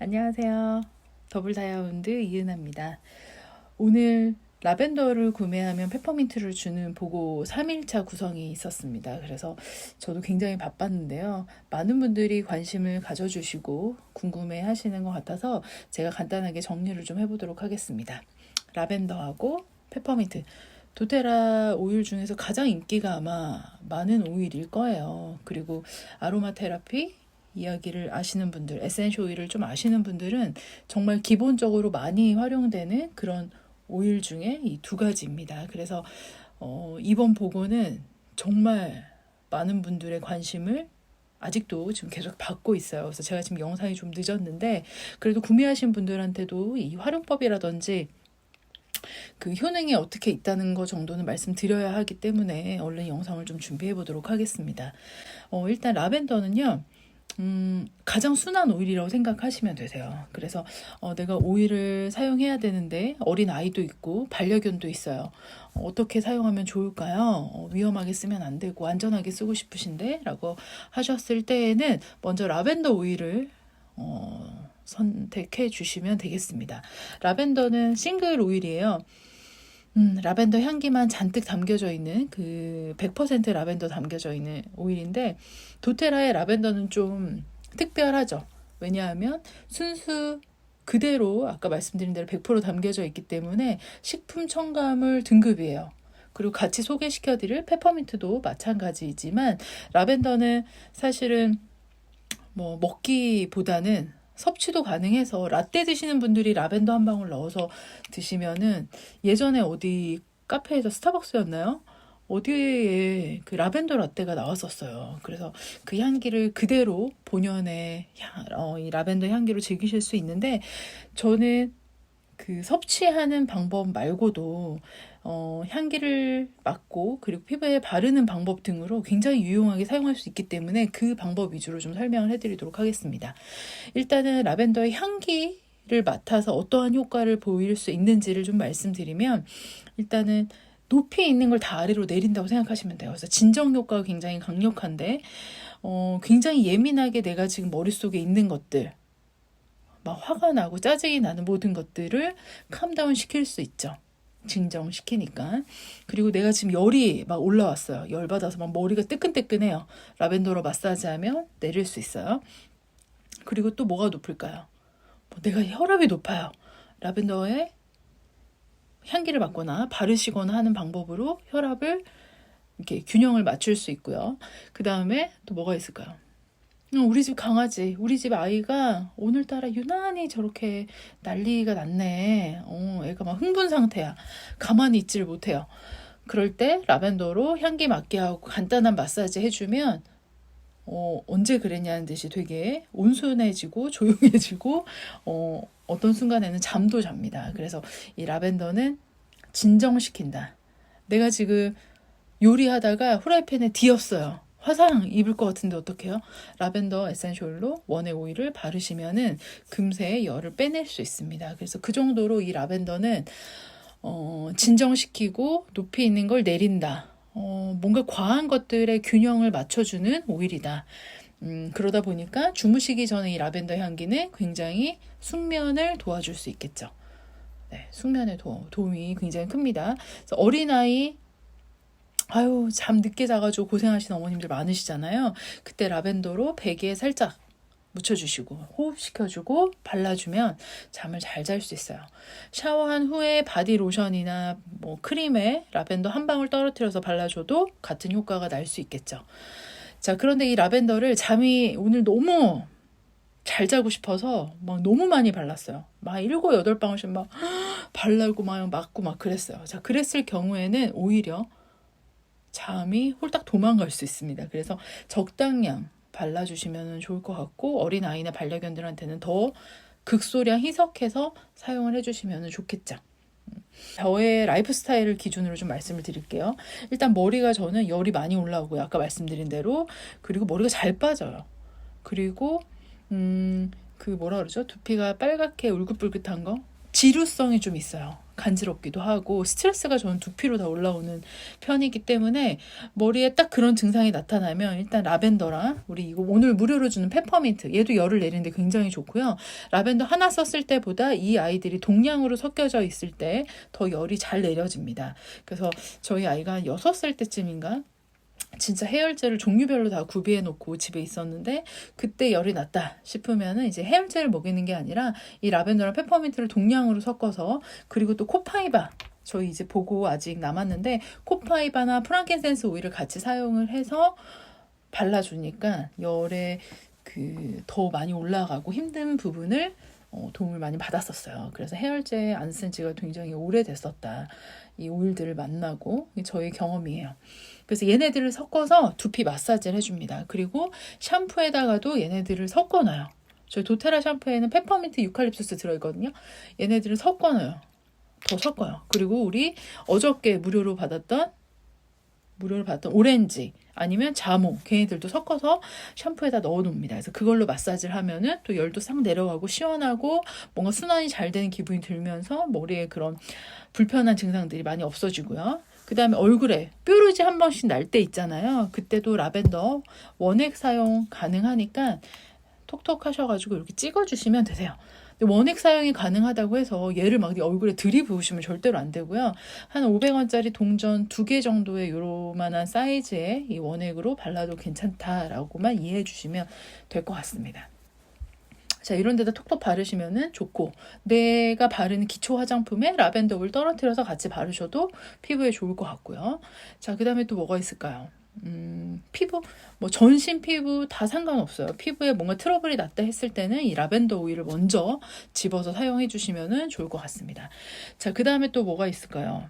안녕하세요. 더블 다이아몬드 이은하입니다. 오늘 라벤더를 구매하면 페퍼민트를 주는 보고 3일차 구성이 있었습니다. 그래서 저도 굉장히 바빴는데요. 많은 분들이 관심을 가져주시고 궁금해 하시는 것 같아서 제가 간단하게 정리를 좀 해보도록 하겠습니다. 라벤더하고 페퍼민트. 도테라 오일 중에서 가장 인기가 아마 많은 오일일 거예요. 그리고 아로마 테라피 이야기를 아시는 분들, 에센셜 오일을 좀 아시는 분들은 정말 기본적으로 많이 활용되는 그런 오일 중에 이 두 가지입니다. 그래서 이번 보고는 정말 많은 분들의 관심을 아직도 지금 계속 받고 있어요. 그래서 제가 지금 영상이 좀 늦었는데 그래도 구매하신 분들한테도 이 활용법이라든지 그 효능이 어떻게 있다는 거 정도는 말씀드려야 하기 때문에 얼른 영상을 좀 준비해 보도록 하겠습니다. 일단 라벤더는요. 가장 순한 오일이라고 생각하시면 되세요. 그래서 내가 오일을 사용해야 되는데 어린 아이도 있고 반려견도 있어요. 어떻게 사용하면 좋을까요? 위험하게 쓰면 안 되고 안전하게 쓰고 싶으신데 라고 하셨을 때에는 먼저 라벤더 오일을 선택해 주시면 되겠습니다. 라벤더는 싱글 오일이에요. 라벤더 향기만 잔뜩 담겨져 있는 그 100% 라벤더 담겨져 있는 오일인데 도테라의 라벤더는 좀 특별하죠. 왜냐하면 순수 그대로 아까 말씀드린 대로 100% 담겨져 있기 때문에 식품 첨가물 등급이에요. 그리고 같이 소개시켜드릴 페퍼민트도 마찬가지이지만 라벤더는 사실은 뭐 먹기보다는 섭취도 가능해서 라떼 드시는 분들이 라벤더 한 방울 넣어서 드시면은 예전에 어디 카페에서 스타벅스였나요? 어디에 그 라벤더 라떼가 나왔었어요. 그래서 그 향기를 그대로 본연의 이 라벤더 향기로 즐기실 수 있는데 저는 그 섭취하는 방법 말고도 향기를 맡고 그리고 피부에 바르는 방법 등으로 굉장히 유용하게 사용할 수 있기 때문에 그 방법 위주로 좀 설명을 해드리도록 하겠습니다. 일단은 라벤더의 향기를 맡아서 어떠한 효과를 보일 수 있는지를 좀 말씀드리면 일단은 높이 있는 걸 다 아래로 내린다고 생각하시면 돼요. 그래서 진정 효과가 굉장히 강력한데 굉장히 예민하게 내가 지금 머릿속에 있는 것들 막 화가 나고 짜증이 나는 모든 것들을 캄다운 시킬 수 있죠. 진정시키니까. 그리고 내가 지금 열이 막 올라왔어요. 열받아서 막 머리가 뜨끈뜨끈해요. 라벤더로 마사지하면 내릴 수 있어요. 그리고 또 뭐가 높을까요? 내가 혈압이 높아요. 라벤더에 향기를 맡거나 바르시거나 하는 방법으로 혈압을 이렇게 균형을 맞출 수 있고요. 그 다음에 또 뭐가 있을까요? 우리 집 강아지, 우리 집 아이가 오늘따라 유난히 저렇게 난리가 났네. 애가 막 흥분 상태야. 가만히 있지를 못해요. 그럴 때 라벤더로 향기 맡게 하고 간단한 마사지 해주면 언제 그랬냐는 듯이 되게 온순해지고 조용해지고 어떤 순간에는 잠도 잡니다. 그래서 이 라벤더는 진정시킨다. 내가 지금 요리하다가 후라이팬에 뒤었어요. 화상 입을 것 같은데 어떡해요? 라벤더 에센셜로 원액 오일을 바르시면은 금세 열을 빼낼 수 있습니다. 그래서 그 정도로 이 라벤더는 진정시키고 높이 있는 걸 내린다. 뭔가 과한 것들의 균형을 맞춰주는 오일이다. 그러다 보니까 주무시기 전에 이 라벤더 향기는 굉장히 숙면을 도와줄 수 있겠죠. 네, 숙면에 도움이 굉장히 큽니다. 그래서 어린아이 잠 늦게 자가지고 고생하시는 어머님들 많으시잖아요. 그때 라벤더로 베개에 살짝 묻혀주시고 호흡시켜주고 발라주면 잠을 잘 잘 수 있어요. 샤워한 후에 바디 로션이나 뭐 크림에 라벤더 한 방울 떨어뜨려서 발라줘도 같은 효과가 날 수 있겠죠. 자, 그런데 이 라벤더를 잠이 오늘 너무 잘 자고 싶어서 막 너무 많이 발랐어요. 막 7, 8방울씩 막 발라고 막 맞고 막 그랬어요. 자, 그랬을 경우에는 오히려 잠이 홀딱 도망갈 수 있습니다. 그래서 적당량 발라주시면 좋을 것 같고 어린아이나 반려견들한테는 더 극소량 희석해서 사용을 해주시면 좋겠죠. 저의 라이프 스타일을 기준으로 좀 말씀을 드릴게요. 일단 머리가 저는 열이 많이 올라오고요. 아까 말씀드린 대로. 그리고 머리가 잘 빠져요. 그리고 그 뭐라 그러죠? 두피가 빨갛게 울긋불긋한 거? 지루성이 좀 있어요. 간지럽기도 하고 스트레스가 저는 두피로 다 올라오는 편이기 때문에 머리에 딱 그런 증상이 나타나면 일단 라벤더랑 우리 이거 오늘 무료로 주는 페퍼민트, 얘도 열을 내리는데 굉장히 좋고요. 라벤더 하나 썼을 때보다 이 아이들이 동량으로 섞여져 있을 때 더 열이 잘 내려집니다. 그래서 저희 아이가 한 6살 때쯤인가 진짜 해열제를 종류별로 다 구비해 놓고 집에 있었는데 그때 열이 났다 싶으면은 이제 해열제를 먹이는 게 아니라 이 라벤더랑 페퍼민트를 동량으로 섞어서, 그리고 또 코파이바, 저희 이제 보고 아직 남았는데 코파이바나 프랑킨센스 오일을 같이 사용을 해서 발라주니까 열에 그 더 많이 올라가고 힘든 부분을 도움을 많이 받았었어요. 그래서 해열제 안 쓴 지가 굉장히 오래됐었다. 이 오일들을 만나고 저의 경험이에요. 그래서 얘네들을 섞어서 두피 마사지를 해줍니다. 그리고 샴푸에다가도 얘네들을 섞어놔요. 저희 도테라 샴푸에는 페퍼민트, 유칼립투스 들어있거든요. 얘네들을 섞어놔요. 더 섞어요. 그리고 우리 어저께 무료로 받았던 오렌지 아니면 자몽, 걔네들도 섞어서 샴푸에다 넣어 놓습니다. 그래서 그걸로 마사지를 하면은 또 열도 싹 내려가고 시원하고 뭔가 순환이 잘 되는 기분이 들면서 머리에 그런 불편한 증상들이 많이 없어지고요. 그 다음에 얼굴에 뾰루지 한 번씩 날 때 있잖아요. 그때도 라벤더 원액 사용 가능하니까 톡톡 하셔가지고 이렇게 찍어주시면 되세요. 근데 원액 사용이 가능하다고 해서 얘를 막 얼굴에 들이부으시면 절대로 안 되고요. 한 500원짜리 동전 2개 정도의 요만한 사이즈의 이 원액으로 발라도 괜찮다라고만 이해해 주시면 될 것 같습니다. 자, 이런 데다 톡톡 바르시면은 좋고, 내가 바르는 기초 화장품에 라벤더 오일 떨어뜨려서 같이 바르셔도 피부에 좋을 것 같고요. 자, 그 다음에 또 뭐가 있을까요? 피부, 뭐 전신 피부 다 상관없어요. 피부에 뭔가 트러블이 났다 했을 때는 이 라벤더 오일을 먼저 집어서 사용해 주시면 좋을 것 같습니다. 자, 그 다음에 또 뭐가 있을까요?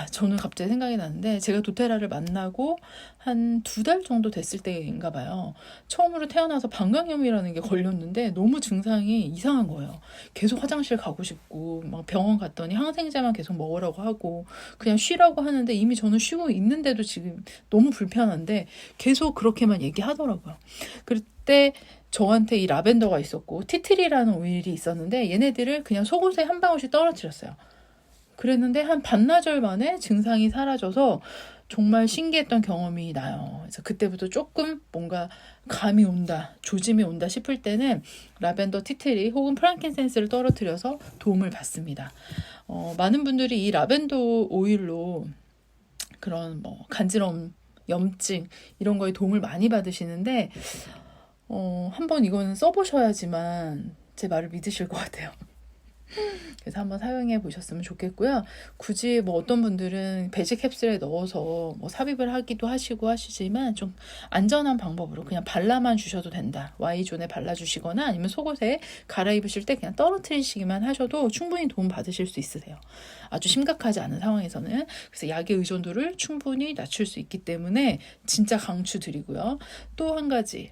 저는 갑자기 생각이 나는데, 제가 도테라를 만나고 한 2달 정도 됐을 때인가 봐요. 처음으로 태어나서 방광염이라는 게 걸렸는데 너무 증상이 이상한 거예요. 계속 화장실 가고 싶고, 막 병원 갔더니 항생제만 계속 먹으라고 하고, 그냥 쉬라고 하는데 이미 저는 쉬고 있는데도 지금 너무 불편한데 계속 그렇게만 얘기하더라고요. 그때 저한테 이 라벤더가 있었고, 티트리라는 오일이 있었는데 얘네들을 그냥 속옷에 한 방울씩 떨어뜨렸어요. 그랬는데 한 반나절 만에 증상이 사라져서 정말 신기했던 경험이 나요. 그래서 그때부터 조금 뭔가 감이 온다, 조짐이 온다 싶을 때는 라벤더 티트리 혹은 프랑킨센스를 떨어뜨려서 도움을 받습니다. 많은 분들이 이 라벤더 오일로 그런 뭐 간지러움, 염증 이런 거에 도움을 많이 받으시는데 한번 이거는 써보셔야지만 제 말을 믿으실 것 같아요. 그래서 한번 사용해 보셨으면 좋겠고요. 굳이 뭐 어떤 분들은 배지 캡슐에 넣어서 뭐 삽입을 하기도 하시고 하시지만 좀 안전한 방법으로 그냥 발라만 주셔도 된다. Y존에 발라주시거나 아니면 속옷에 갈아입으실 때 그냥 떨어뜨리시기만 하셔도 충분히 도움 받으실 수 있으세요. 아주 심각하지 않은 상황에서는. 그래서 약의 의존도를 충분히 낮출 수 있기 때문에 진짜 강추드리고요. 또 한 가지,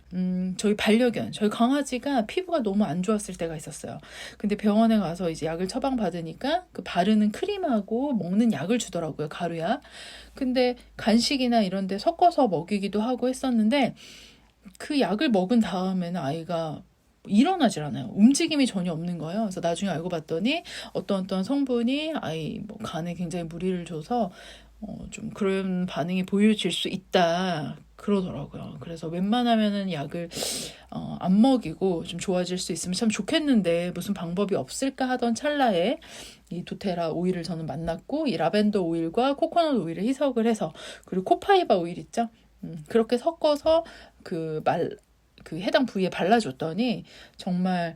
저희 반려견, 저희 강아지가 피부가 너무 안 좋았을 때가 있었어요. 근데 병원에 가서 이제 약을 처방받으니까 그 바르는 크림하고 먹는 약을 주더라고요. 가루약. 근데 간식이나 이런 데 섞어서 먹이기도 하고 했었는데 그 약을 먹은 다음에는 아이가 일어나질 않아요. 움직임이 전혀 없는 거예요. 그래서 나중에 알고 봤더니 어떤 성분이 아이 뭐 간에 굉장히 무리를 줘서 좀 그런 반응이 보여질 수 있다 그러더라고요. 그래서 웬만하면은 약을 안 먹이고 좀 좋아질 수 있으면 참 좋겠는데 무슨 방법이 없을까 하던 찰나에 이 도테라 오일을 저는 만났고, 이 라벤더 오일과 코코넛 오일을 희석을 해서, 그리고 코파이바 오일 있죠? 그렇게 섞어서 그 해당 부위에 발라줬더니 정말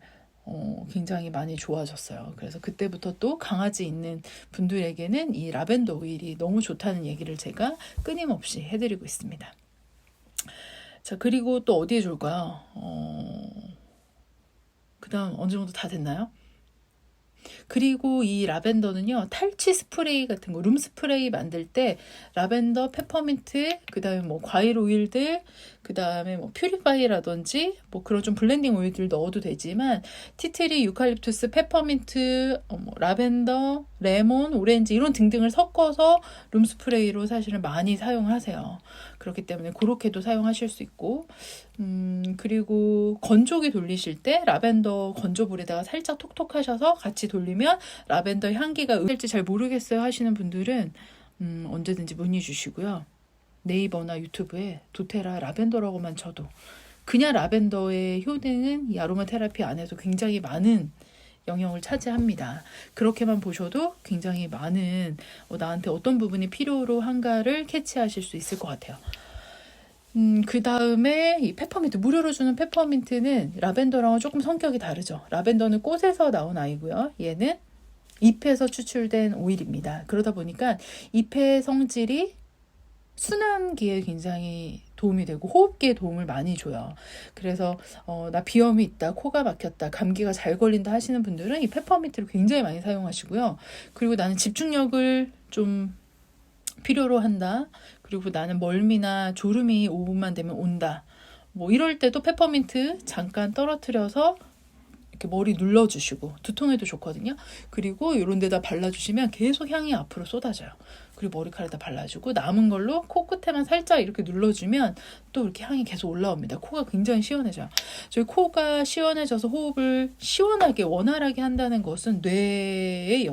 굉장히 많이 좋아졌어요. 그래서 그때부터 또 강아지 있는 분들에게는 이 라벤더 오일이 너무 좋다는 얘기를 제가 끊임없이 해드리고 있습니다. 자, 그리고 또 어디에 줄까요? 그 다음 어느 정도 다 됐나요? 그리고 이 라벤더는요, 탈취 스프레이 같은 거, 룸 스프레이 만들 때 라벤더, 페퍼민트, 그 다음에 뭐 과일 오일들, 그 다음에 뭐 퓨리파이라든지 뭐 그런 좀 블렌딩 오일들 넣어도 되지만 티트리, 유칼립투스, 페퍼민트, 뭐 라벤더, 레몬, 오렌지 이런 등등을 섞어서 룸스프레이로 사실은 많이 사용을 하세요. 그렇기 때문에 그렇게도 사용하실 수 있고 그리고 건조기 돌리실 때 라벤더 건조불에다가 살짝 톡톡 하셔서 같이 돌리면 라벤더 향기가 될지 잘 모르겠어요 하시는 분들은 언제든지 문의 주시고요. 네이버나 유튜브에 도테라 라벤더라고만 쳐도 그냥 라벤더의 효능은 이 아로마 테라피 안에서 굉장히 많은 영역을 차지합니다. 그렇게만 보셔도 굉장히 많은 나한테 어떤 부분이 필요로 한가를 캐치하실 수 있을 것 같아요. 그 다음에 이 페퍼민트, 무료로 주는 페퍼민트는 라벤더랑은 조금 성격이 다르죠. 라벤더는 꽃에서 나온 아이고요. 얘는 잎에서 추출된 오일입니다. 그러다 보니까 잎의 성질이 순환기에 굉장히 도움이 되고 호흡기에 도움을 많이 줘요. 그래서 나 비염이 있다, 코가 막혔다, 감기가 잘 걸린다 하시는 분들은 이 페퍼민트를 굉장히 많이 사용하시고요. 그리고 나는 집중력을 좀 필요로 한다. 그리고 나는 멀미나 졸음이 5분만 되면 온다. 뭐 이럴 때도 페퍼민트 잠깐 떨어뜨려서 이렇게 머리 눌러주시고 두통에도 좋거든요. 그리고 이런 데다 발라주시면 계속 향이 앞으로 쏟아져요. 그리고 머리카락에다 발라주고 남은 걸로 코끝에만 살짝 이렇게 눌러주면 또 이렇게 향이 계속 올라옵니다. 코가 굉장히 시원해져요. 저희 코가 시원해져서 호흡을 시원하게 원활하게 한다는 것은 뇌에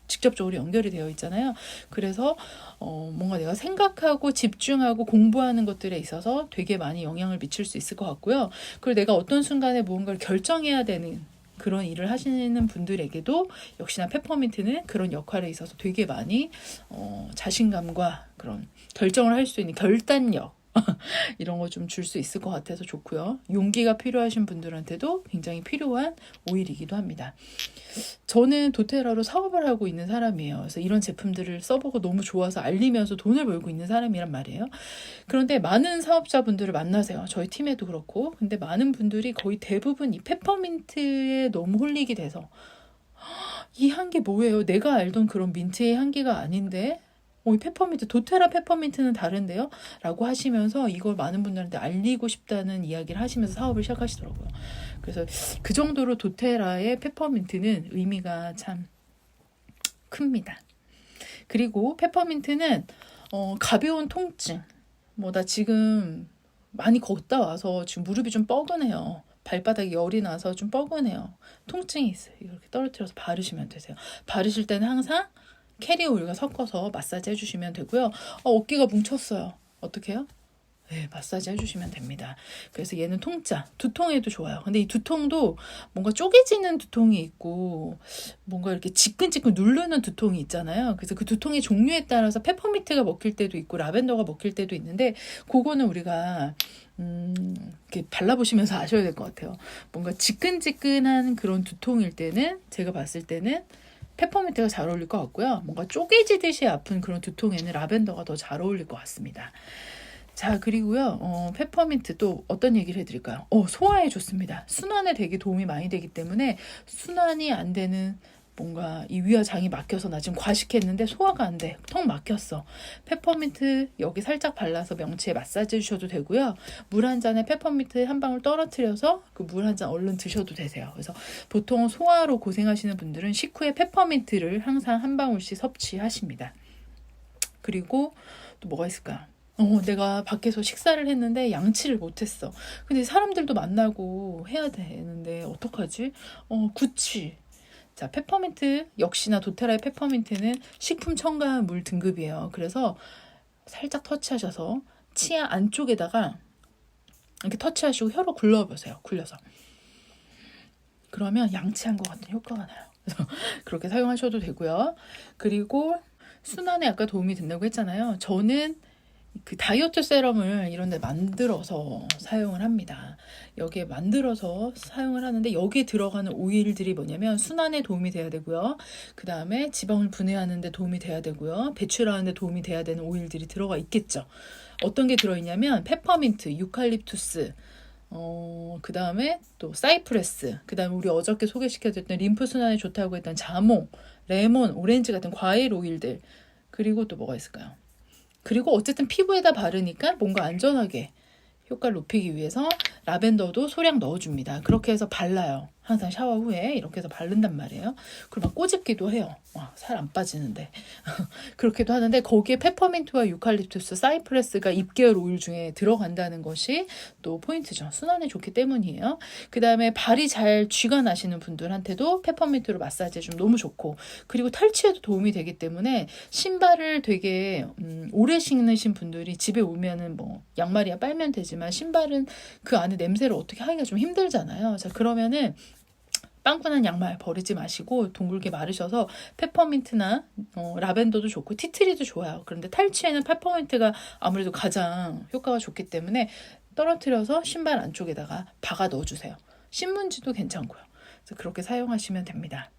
직접적으로 연결이 되어 있잖아요. 그래서 뭔가 내가 생각하고 집중하고 공부하는 것들에 있어서 되게 많이 영향을 미칠 수 있을 것 같고요. 그리고 내가 어떤 순간에 무언가를 결정해야 되는 그런 일을 하시는 분들에게도 역시나 페퍼민트는 그런 역할에 있어서 되게 많이 자신감과 그런 결정을 할 수 있는 결단력 이런 거 좀 줄 수 있을 것 같아서 좋고요. 용기가 필요하신 분들한테도 굉장히 필요한 오일이기도 합니다. 저는 도테라로 사업을 하고 있는 사람이에요. 그래서 이런 제품들을 써보고 너무 좋아서 알리면서 돈을 벌고 있는 사람이란 말이에요. 그런데 많은 사업자분들을 만나세요. 저희 팀에도 그렇고. 근데 많은 분들이 거의 대부분 이 페퍼민트에 너무 홀리게 돼서 이 향기 뭐예요? 내가 알던 그런 민트의 향기가 아닌데 이 페퍼민트, 도테라 페퍼민트는 다른데요? 라고 하시면서 이걸 많은 분들한테 알리고 싶다는 이야기를 하시면서 사업을 시작하시더라고요. 그래서 그 정도로 도테라의 페퍼민트는 의미가 참 큽니다. 그리고 페퍼민트는 가벼운 통증, 나 지금 많이 걷다 와서 지금 무릎이 좀 뻐근해요. 발바닥에 열이 나서 좀 뻐근해요. 통증이 있어요. 이렇게 떨어뜨려서 바르시면 되세요. 바르실 때는 항상 캐리 오일과 섞어서 마사지 해주시면 되고요. 어깨가 뭉쳤어요. 어떻게 해요? 네, 마사지 해주시면 됩니다. 그래서 얘는 통짜, 두통에도 좋아요. 근데 이 두통도 뭔가 쪼개지는 두통이 있고 뭔가 이렇게 지끈지끈 누르는 두통이 있잖아요. 그래서 그 두통의 종류에 따라서 페퍼민트가 먹힐 때도 있고 라벤더가 먹힐 때도 있는데 그거는 우리가 이렇게 발라보시면서 아셔야 될 것 같아요. 뭔가 지끈지끈한 그런 두통일 때는 제가 봤을 때는 페퍼민트가 잘 어울릴 것 같고요. 뭔가 쪼개지듯이 아픈 그런 두통에는 라벤더가 더 잘 어울릴 것 같습니다. 자, 그리고요, 페퍼민트 또 어떤 얘기를 해드릴까요? 소화에 좋습니다. 순환에 되게 도움이 많이 되기 때문에 순환이 안 되는 뭔가 이 위와 장이 막혀서 나 지금 과식했는데 소화가 안 돼. 턱 막혔어. 페퍼민트 여기 살짝 발라서 명치에 마사지 해주셔도 되고요. 물 한 잔에 페퍼민트 한 방울 떨어뜨려서 그 물 한 잔 얼른 드셔도 되세요. 그래서 보통 소화로 고생하시는 분들은 식후에 페퍼민트를 항상 한 방울씩 섭취하십니다. 그리고 또 뭐가 있을까요? 내가 밖에서 식사를 했는데 양치를 못했어. 근데 사람들도 만나고 해야 되는데 어떡하지? 구취. 자, 페퍼민트 역시나 도테라의 페퍼민트는 식품 첨가물 물 등급이에요. 그래서 살짝 터치하셔서 치아 안쪽에다가 이렇게 터치하시고 혀로 굴러보세요. 굴려서. 그러면 양치한 것 같은 효과가 나요. 그래서 그렇게 사용하셔도 되고요. 그리고 순환에 아까 도움이 된다고 했잖아요. 저는 그 다이어트 세럼을 이런 데 만들어서 사용을 합니다. 여기에 만들어서 사용을 하는데 여기에 들어가는 오일들이 뭐냐면 순환에 도움이 돼야 되고요. 그 다음에 지방을 분해하는 데 도움이 돼야 되고요. 배출하는 데 도움이 돼야 되는 오일들이 들어가 있겠죠. 어떤 게 들어있냐면 페퍼민트, 유칼립투스, 그 다음에 또 사이프레스, 그 다음에 우리 어저께 소개시켜드렸던 림프 순환에 좋다고 했던 자몽, 레몬, 오렌지 같은 과일 오일들, 그리고 또 뭐가 있을까요? 그리고 어쨌든 피부에다 바르니까 뭔가 안전하게 효과를 높이기 위해서 라벤더도 소량 넣어줍니다. 그렇게 해서 발라요. 항상 샤워 후에 이렇게 해서 바른단 말이에요. 그리고 막 꼬집기도 해요. 살 안 빠지는데. 그렇게도 하는데 거기에 페퍼민트와 유칼립투스, 사이프레스가 잎계열 오일 중에 들어간다는 것이 또 포인트죠. 순환에 좋기 때문이에요. 그 다음에 발이 잘 쥐가 나시는 분들한테도 페퍼민트로 마사지 해주면 너무 좋고, 그리고 탈취에도 도움이 되기 때문에 신발을 되게 오래 신으신 분들이 집에 오면은 뭐 양말이야 빨면 되지만 신발은 그 안에 냄새를 어떻게 하기가 좀 힘들잖아요. 자, 그러면은 빵꾸난 양말 버리지 마시고 둥글게 마르셔서 페퍼민트나 라벤더도 좋고 티트리도 좋아요. 그런데 탈취에는 페퍼민트가 아무래도 가장 효과가 좋기 때문에 떨어뜨려서 신발 안쪽에다가 박아 넣어주세요. 신문지도 괜찮고요. 그래서 그렇게 사용하시면 됩니다.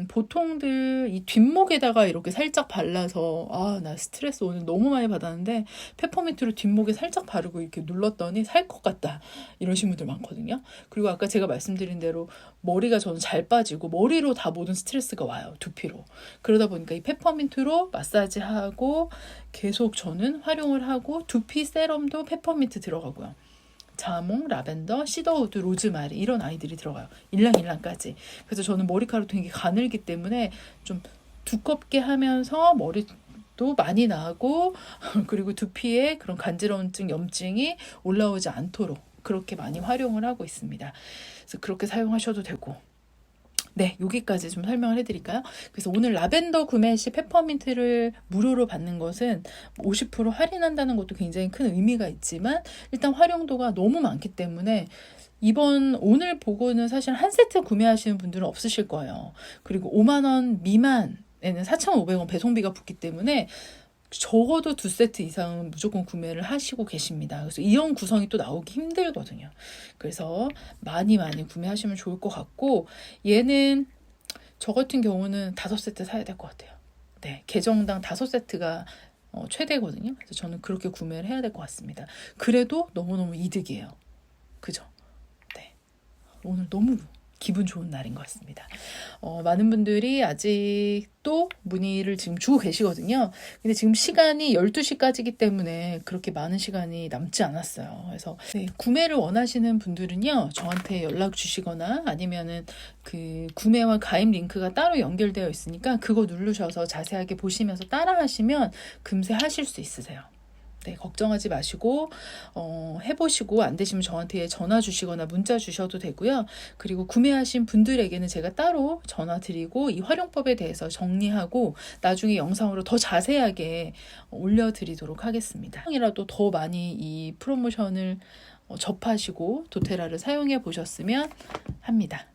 보통들 이 뒷목에다가 이렇게 살짝 발라서 나 스트레스 오늘 너무 많이 받았는데 페퍼민트로 뒷목에 살짝 바르고 이렇게 눌렀더니 살 것 같다 이러신 분들 많거든요. 그리고 아까 제가 말씀드린 대로 머리가 저는 잘 빠지고 머리로 다 모든 스트레스가 와요. 두피로. 그러다 보니까 이 페퍼민트로 마사지하고 계속 저는 활용을 하고, 두피 세럼도 페퍼민트 들어가고요. 자몽, 라벤더, 시더우드, 로즈마리 이런 아이들이 들어가요. 일랑일랑까지. 그래서 저는 머리카락 되게 가늘기 때문에 좀 두껍게 하면서 머리도 많이 나고 그리고 두피에 그런 간지러움증, 염증이 올라오지 않도록 그렇게 많이 활용을 하고 있습니다. 그래서 그렇게 사용하셔도 되고. 네, 여기까지 좀 설명을 해드릴까요? 그래서 오늘 라벤더 구매 시 페퍼민트를 무료로 받는 것은 50% 할인한다는 것도 굉장히 큰 의미가 있지만 일단 활용도가 너무 많기 때문에 오늘 보고는 사실 한 세트 구매하시는 분들은 없으실 거예요. 그리고 5만 원 미만에는 4,500원 배송비가 붙기 때문에 적어도 2세트 이상은 무조건 구매를 하시고 계십니다. 그래서 이런 구성이 또 나오기 힘들거든요. 그래서 많이 구매하시면 좋을 것 같고, 얘는 저 같은 경우는 5세트 사야 될 것 같아요. 네, 계정당 5세트가 최대거든요. 그래서 저는 그렇게 구매를 해야 될 것 같습니다. 그래도 너무너무 이득이에요. 그죠? 네, 오늘 너무 기분 좋은 날인 것 같습니다. 많은 분들이 아직도 문의를 지금 주고 계시거든요. 근데 지금 시간이 12시까지이기 때문에 그렇게 많은 시간이 남지 않았어요. 그래서 네, 구매를 원하시는 분들은요, 저한테 연락 주시거나 아니면은 그 구매와 가입 링크가 따로 연결되어 있으니까 그거 누르셔서 자세하게 보시면서 따라 하시면 금세 하실 수 있으세요. 네, 걱정하지 마시고 해보시고 안 되시면 저한테 전화 주시거나 문자 주셔도 되고요. 그리고 구매하신 분들에게는 제가 따로 전화 드리고 이 활용법에 대해서 정리하고 나중에 영상으로 더 자세하게 올려드리도록 하겠습니다. 이라도 더 많이 이 프로모션을 접하시고 도테라를 사용해 보셨으면 합니다.